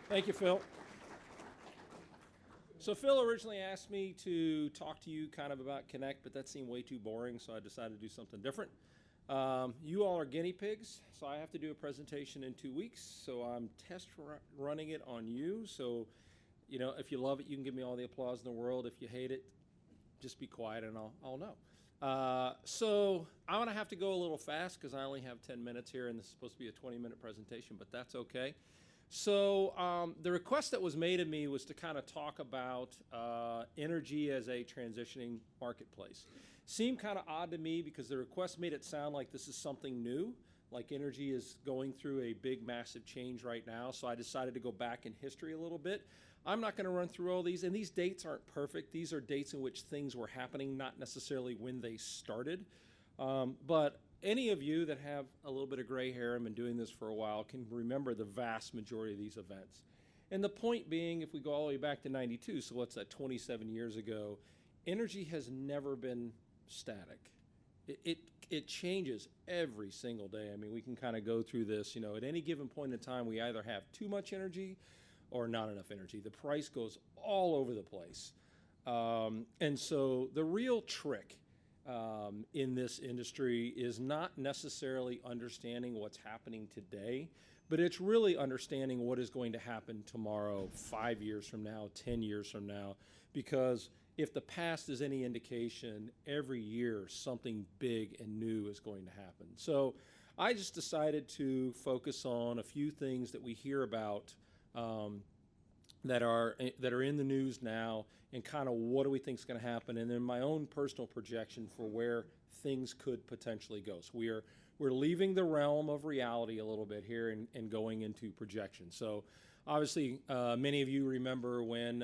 Thank you, Phil. So Phil originally asked me to talk to you kind of about Connect, but that seemed way too boring, so I decided to do something different. You all are guinea pigs, so I have to do a presentation in 2 weeks. So I'm running it on you. So, if you love it, you can give me all the applause in the world. If you hate it, just be quiet and I'll know. So I'm going to have to go a little fast because I only have 10 minutes here, and this is supposed to be a 20-minute presentation, but that's okay. So the request that was made of me was to kind of talk about energy as a transitioning marketplace. Seemed kind of odd to me because the request made it sound like this is something new, like energy is going through a big, massive change right now. So I decided to go back in history a little bit. I'm not going to run through all these, and these dates aren't perfect. These are dates in which things were happening, not necessarily when they started. But any of you that have a little bit of gray hair and been doing this for a while can remember the vast majority of these events. And the point being, if we go all the way back to 92, so what's that, 27 years ago, energy has never been static. It changes every single day. I mean, we can kind of go through this, at any given point in time, we either have too much energy or not enough energy. The price goes all over the place. And so the real trick in this industry is not necessarily understanding what's happening today, but it's really understanding what is going to happen tomorrow, 5 years from now, 10 years from now, because if the past is any indication, every year something big and new is going to happen. So I just decided to focus on a few things that we hear about that are in the news now, and kind of what do we think is going to happen, and then my own personal projection for where things could potentially go. So we're leaving the realm of reality a little bit here and going into projection. So obviously, many of you remember when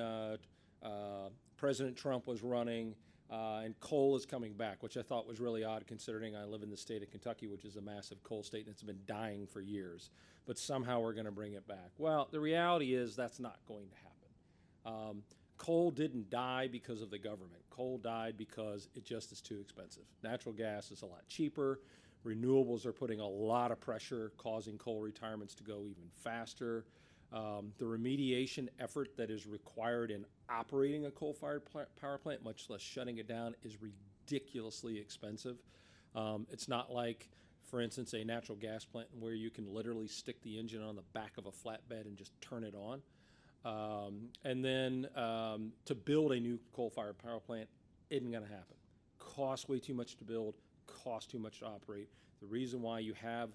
President Trump was running, and coal is coming back, which I thought was really odd considering I live in the state of Kentucky, which is a massive coal state, and it's been dying for years. But somehow we're going to bring it back. Well, the reality is that's not going to happen. Coal didn't die because of the government. Coal died because it just is too expensive. Natural gas is a lot cheaper. Renewables are putting a lot of pressure, causing coal retirements to go even faster. The remediation effort that is required in operating a coal-fired power plant, much less shutting it down, is ridiculously expensive. It's not like, for instance, a natural gas plant where you can literally stick the engine on the back of a flatbed and just turn it on. And then to build a new coal-fired power plant isn't going to happen. Costs way too much to build, costs too much to operate. The reason why you have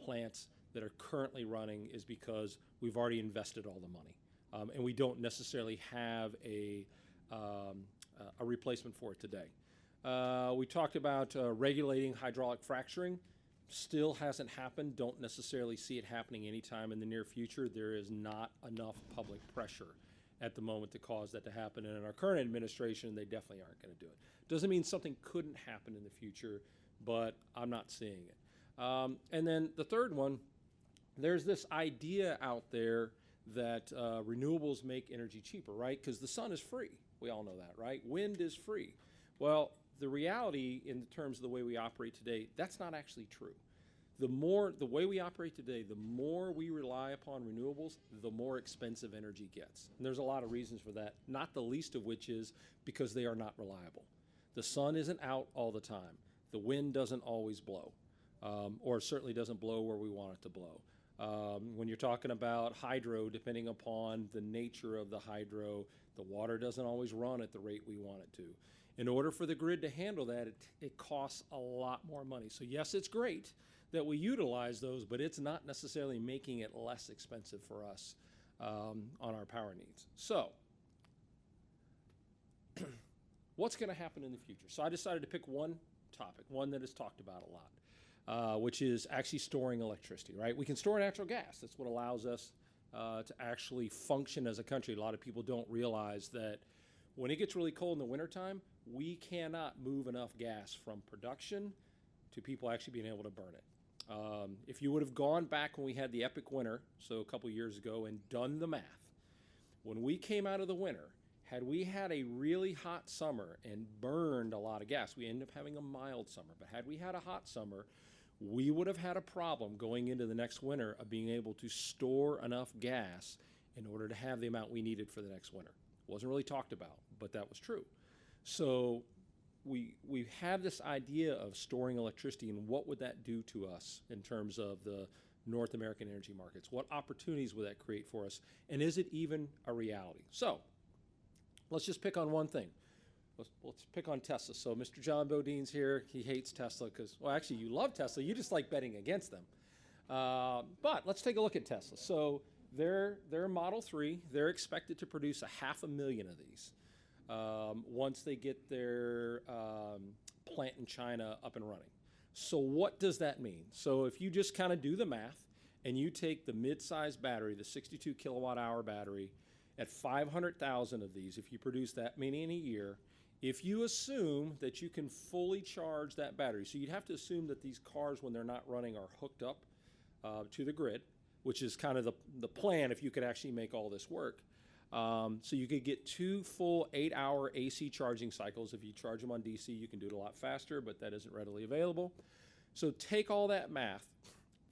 plants that are currently running is because we've already invested all the money, and we don't necessarily have a replacement for it today. We talked about regulating hydraulic fracturing. Still hasn't happened. Don't necessarily see it happening anytime in the near future. There is not enough public pressure at the moment to cause that to happen. And in our current administration, they definitely aren't going to do it. Doesn't mean something couldn't happen in the future, but I'm not seeing it. And then the third one, there's this idea out there that renewables make energy cheaper, right? Because the sun is free. We all know that, right? Wind is free. Well, the reality in terms of the way we operate today, that's not actually true. The way we operate today, the more we rely upon renewables, the more expensive energy gets. And there's a lot of reasons for that, not the least of which is because they are not reliable. The sun isn't out all the time. The wind doesn't always blow, or certainly doesn't blow where we want it to blow. When you're talking about hydro, depending upon the nature of the hydro, the water doesn't always run at the rate we want it to. In order for the grid to handle that, it costs a lot more money. So yes, it's great that we utilize those, but it's not necessarily making it less expensive for us on our power needs. So what's going to happen in the future? So I decided to pick one topic, one that is talked about a lot. Which is actually storing electricity, right? We can store natural gas. That's what allows us to actually function as a country. A lot of people don't realize that when it gets really cold in the wintertime, we cannot move enough gas from production to people actually being able to burn it. If you would have gone back when we had the epic winter, so a couple years ago, and done the math, when we came out of the winter, had we had a really hot summer and burned a lot of gas, we ended up having a mild summer, but had we had a hot summer, we would have had a problem going into the next winter of being able to store enough gas in order to have the amount we needed for the next winter. Wasn't really talked about, but that was true. So we have this idea of storing electricity, and what would that do to us in terms of the North American energy markets? What opportunities would that create for us? And is it even a reality? So let's just pick on one thing. Let's pick on Tesla. So Mr. John Bodine's here. He hates Tesla because, well, actually, you love Tesla. You just like betting against them. But let's take a look at Tesla. So their Model 3, they're expected to produce 500,000 of these once they get their plant in China up and running. So what does that mean? So if you just kind of do the math and you take the mid-size battery, the 62 kilowatt hour battery, at 500,000 of these, if you produce that many in a year, if you assume that you can fully charge that battery, so you'd have to assume that these cars, when they're not running, are hooked up to the grid, which is kind of the plan if you could actually make all this work. So you could get 2 full 8-hour AC charging cycles. If you charge them on DC, you can do it a lot faster, but that isn't readily available. So take all that math.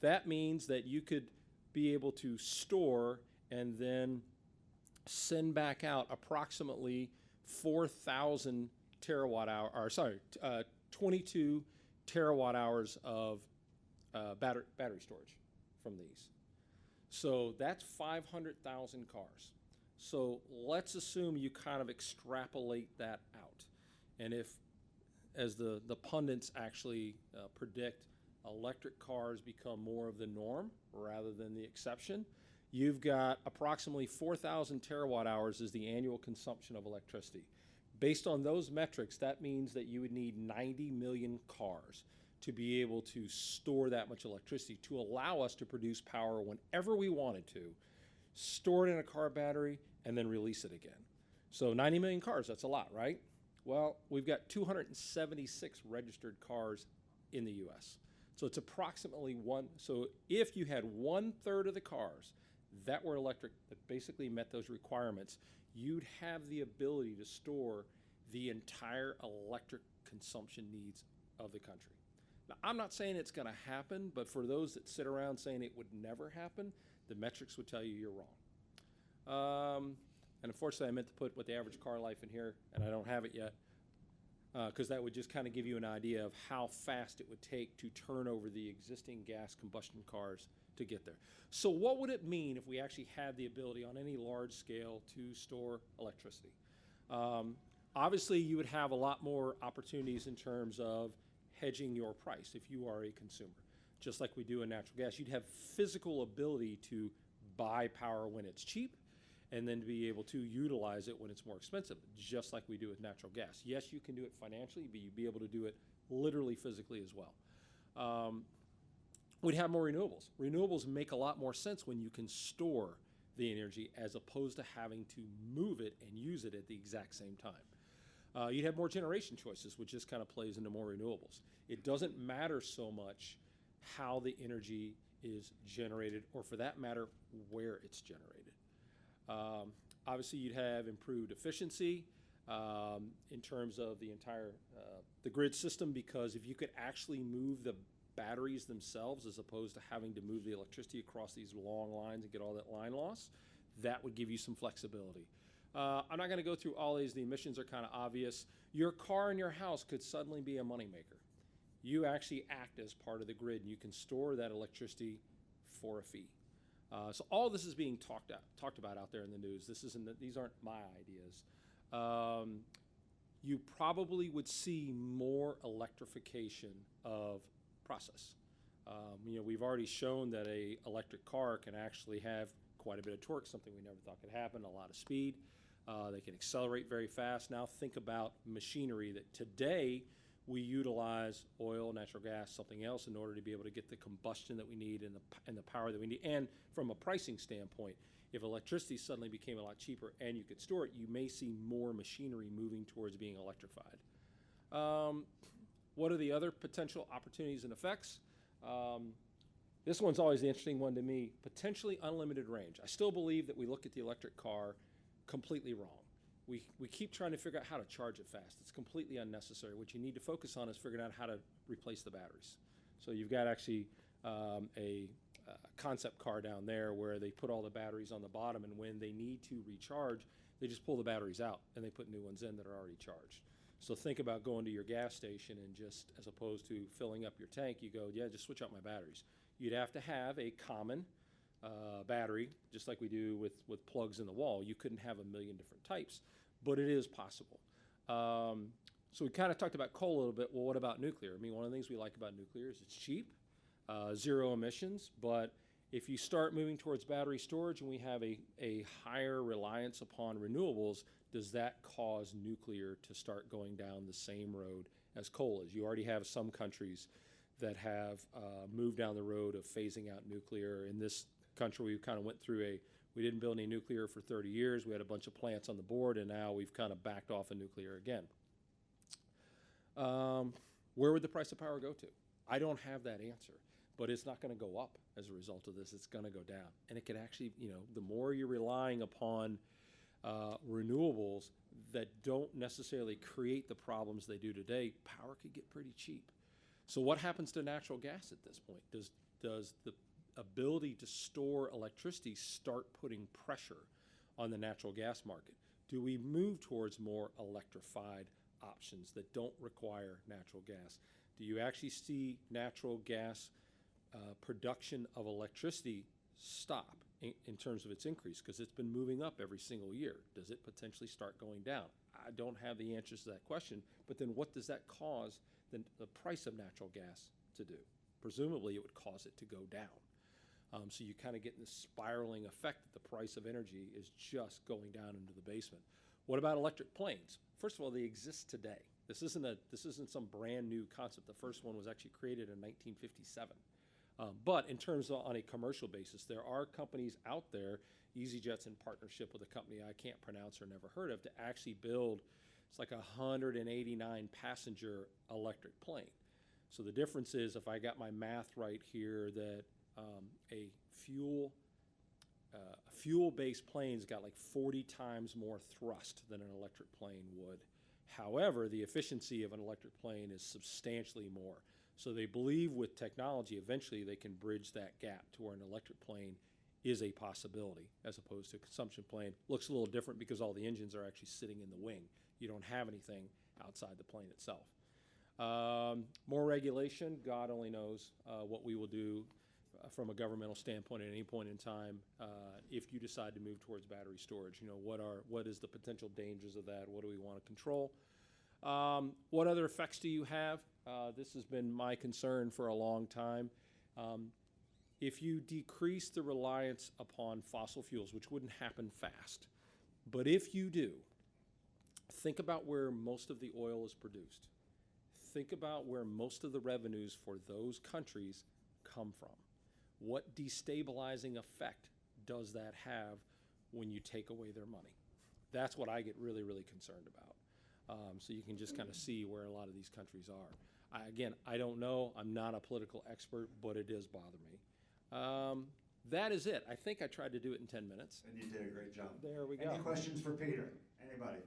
That means that you could be able to store and then send back out approximately 4,000 terawatt hour, or sorry, 22 terawatt hours of battery storage from these. So that's 500,000 cars. So let's assume you kind of extrapolate that out. And if, as the pundits actually predict, electric cars become more of the norm rather than the exception, you've got approximately 4,000 terawatt hours is the annual consumption of electricity. Based on those metrics, that means that you would need 90 million cars to be able to store that much electricity to allow us to produce power whenever we wanted to, store it in a car battery, and then release it again. So 90 million cars, that's a lot, right? Well, we've got 276 registered cars in the US. So it's approximately so if you had 1/3 of the cars that were electric, that basically met those requirements, you'd have the ability to store the entire electric consumption needs of the country. Now, I'm not saying it's going to happen, but for those that sit around saying it would never happen, the metrics would tell you you're wrong. And unfortunately, I meant to put what the average car life in here, and I don't have it yet, because that would just kind of give you an idea of how fast it would take to turn over the existing gas combustion cars to get there. So what would it mean if we actually had the ability on any large scale to store electricity? Obviously, you would have a lot more opportunities in terms of hedging your price if you are a consumer. Just like we do in natural gas, you'd have physical ability to buy power when it's cheap and then to be able to utilize it when it's more expensive, just like we do with natural gas. Yes, you can do it financially, but you'd be able to do it literally physically as well. We'd have more renewables. Renewables make a lot more sense when you can store the energy as opposed to having to move it and use it at the exact same time. You'd have more generation choices, which just kind of plays into more renewables. It doesn't matter so much how the energy is generated, or for that matter, where it's generated. Obviously, you'd have improved efficiency in terms of the entire the grid system, because if you could actually move the batteries themselves as opposed to having to move the electricity across these long lines and get all that line loss, that would give you some flexibility. I'm not going to go through all these. The emissions are kind of obvious. Your car in your house could suddenly be a moneymaker. You actually act as part of the grid, and you can store that electricity for a fee. So all this is being talked about out there in the news. These aren't my ideas. You probably would see more electrification of process. We've already shown that a electric car can actually have quite a bit of torque, something we never thought could happen, a lot of speed. They can accelerate very fast. Now think about machinery that today we utilize oil, natural gas, something else in order to be able to get the combustion that we need and the power that we need. And from a pricing standpoint, if electricity suddenly became a lot cheaper and you could store it, you may see more machinery moving towards being electrified. What are the other potential opportunities and effects? This one's always the interesting one to me. Potentially unlimited range. I still believe that we look at the electric car completely wrong. We keep trying to figure out how to charge it fast. It's completely unnecessary. What you need to focus on is figuring out how to replace the batteries. So you've got actually a concept car down there where they put all the batteries on the bottom, and when they need to recharge, they just pull the batteries out and they put new ones in that are already charged. So think about going to your gas station and just, as opposed to filling up your tank, you go, yeah, just switch out my batteries. You'd have to have a common battery, just like we do with plugs in the wall. You couldn't have a million different types, but it is possible. So we kind of talked about coal a little bit. Well, what about nuclear? I mean, one of the things we like about nuclear is it's cheap, zero emissions, but if you start moving towards battery storage and we have a higher reliance upon renewables, does that cause nuclear to start going down the same road as coal is? You already have some countries that have moved down the road of phasing out nuclear. In this country, we kind of went through we didn't build any nuclear for 30 years. We had a bunch of plants on the board, and now we've kind of backed off of nuclear again. Where would the price of power go to? I don't have that answer, but it's not going to go up as a result of this. It's going to go down. And it could actually, the more you're relying upon renewables that don't necessarily create the problems they do today, power could get pretty cheap. So what happens to natural gas at this point? Does the ability to store electricity start putting pressure on the natural gas market? Do we move towards more electrified options that don't require natural gas? Do you actually see natural gas production of electricity stop in terms of its increase? Because it's been moving up every single year. Does it potentially start going down? I don't have the answers to that question, but then what does that cause the price of natural gas to do? Presumably it would cause it to go down. So you kind of get this spiraling effect that the price of energy is just going down into the basement. What about electric planes? First of all, they exist today. This isn't some brand new concept. The first one was actually created in 1957. But in terms of on a commercial basis, there are companies out there, EasyJet's in partnership with a company I can't pronounce or never heard of, to actually build, it's like a 189 passenger electric plane. So the difference is, if I got my math right here, that a fuel-based plane's got like 40 times more thrust than an electric plane would. However, the efficiency of an electric plane is substantially more. So they believe with technology, eventually they can bridge that gap to where an electric plane is a possibility, as opposed to a consumption plane. Looks a little different because all the engines are actually sitting in the wing. You don't have anything outside the plane itself. More regulation, God only knows what we will do from a governmental standpoint at any point in time if you decide to move towards battery storage. What is the potential dangers of that? What do we want to control? What other effects do you have? This has been my concern for a long time. If you decrease the reliance upon fossil fuels, which wouldn't happen fast, but if you do, think about where most of the oil is produced. Think about where most of the revenues for those countries come from. What destabilizing effect does that have when you take away their money? That's what I get really, really concerned about. So you can just kind of see where a lot of these countries are. Again, I don't know. I'm not a political expert, but it does bother me. That is it. I think I tried to do it in 10 minutes. And you did a great job. There we go. Any questions for Peter? Anybody?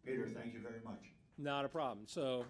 Peter, thank you very much. Not a problem. So